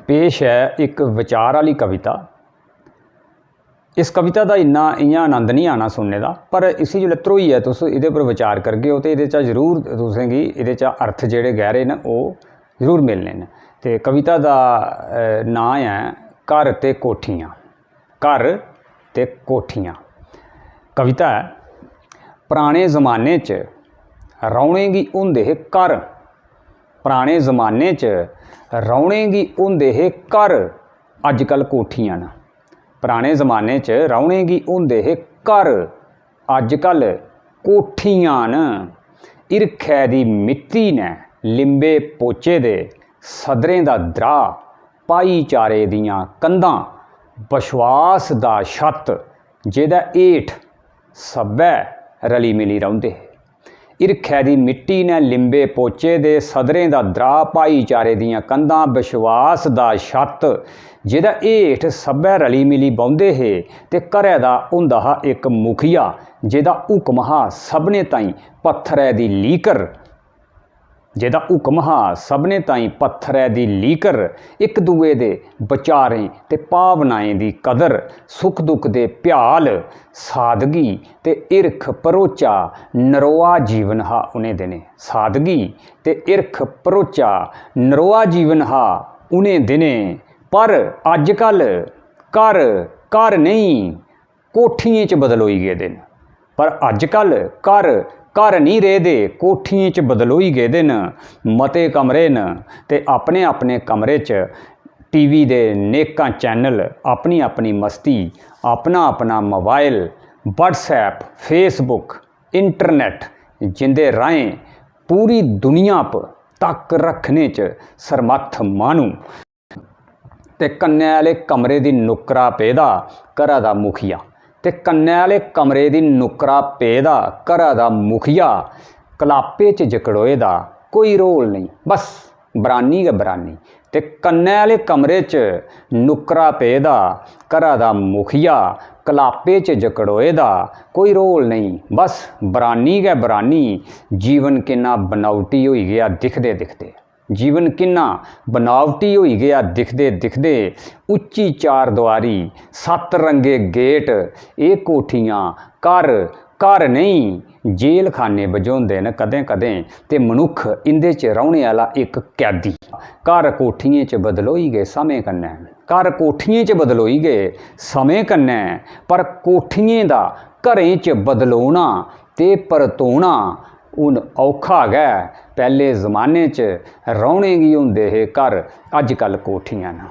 पेश है एक विचार वाली कविता। इस कविता का इन्ना इ'यां आनंद नहीं आना सुनने का, पर इसी जो ध्रोइयै तुस इहदे पर विचार करगे हो तो ये जरूर तुसेंगी ये अर्थ जेह्ड़े गहरे न वो जरूर मिलने न। ते कविता का नाम है घर ते कोठियाँ। घर ते कोठियाँ कविता है। पुराने जमाने च रौने गी होंदे हे घर, पुराने जमाने च रौने गी होंदे हे घर, अजकल कोठियाँ न। पुराने जमाने च रौने गी होंदे हे घर, अजकल कोठियाँ न। हिरखै दी मिट्टी ने लिंबे पोचे दे, सदरें दा द्राह, भाईचारे दियां कंधां, विश्वास दा छत्त जेह्दे हेठ सब्भै रली मिली रौंह्दे हे। हिरखै दी मिट्टी ने लिंबे पोचे दे, सदरें दा द्राह, भाईचारे दियां कंधां, विश्वास दा छत्त जेह्दे हेठ सब्भै रली मिली बौंह्दे हे। ते घरै दा होंदा हा इक मुखिया जेह्दा हुक्म हा सभनें ताईं पत्थरै दी लीकर, जेह्दा हुक्म हा सभनें ताईं पत्थरै दी लीकर। इक दूए दे विचारें ते भावनाएं दी कदर, सुख दुख दे भ्याल, सादगी ते हिरख भरोचा नरोआ जीवन हा उ'नें दिनें। सादगी ते हिरख भरोचा नरोआ जीवन हा उ'नें दिनें। पर अजकल घर घर नहीं कोठियें च बदलोई गेदे न। पर अजकल घर घर नहीं रेह्दे, कोठियें च बदलोई गेदे न। मते कमरे न ते अपने अपने कमरे च टीवी दे नेकां चैनल, अपनी अपनी मस्ती, अपना अपना मोबाइल, व्हाट्सएप, फेसबुक, इंटरनेट जिंदे राहें पूरी दुनिया पर तक रखने च सरमर्थ माह्नू। ते कन्नै आह्ले कमरे दी नुक्करा पेदा घरा दा मुखिया, ते कन्नै आह्ले कमरे दी नुक्करा पेदा घरा दा मुखिया, कलापे च जकड़ोए दा कोई रोल नहीं, बस बरानी गै बरानी। ते कन्नै आह्ले कमरे च नुक्करा पेदा घरा दा मुखिया, कलापे च जकड़ोए दा कोई रोल नहीं, बस बरानी गै बरानी। जीवन किन्ना बनावटी होई गया दिखदे दिखदे, जीवन किन्ना बनावटी होई गया दिखदे दिखदे। उच्ची चार द्वारी, सत्त रंगे गेट, एह् कोठियाँ घर घर नहीं जेल खाने बझोंदे न कदें कदें। ते मनुख इंदे च रौह्ने आह्ला इक कैदी। घर कोठियें च बदलोई गए समें कन्नै, घर कोठियें च बदलोई गए समें कन्नै। पर कोठियें दा घरें च बदलोना ते परतोना हून औखा गै। पैह्ले जमाने च रौह्ने गी होंदे हे घर, अजकल कोठियां न।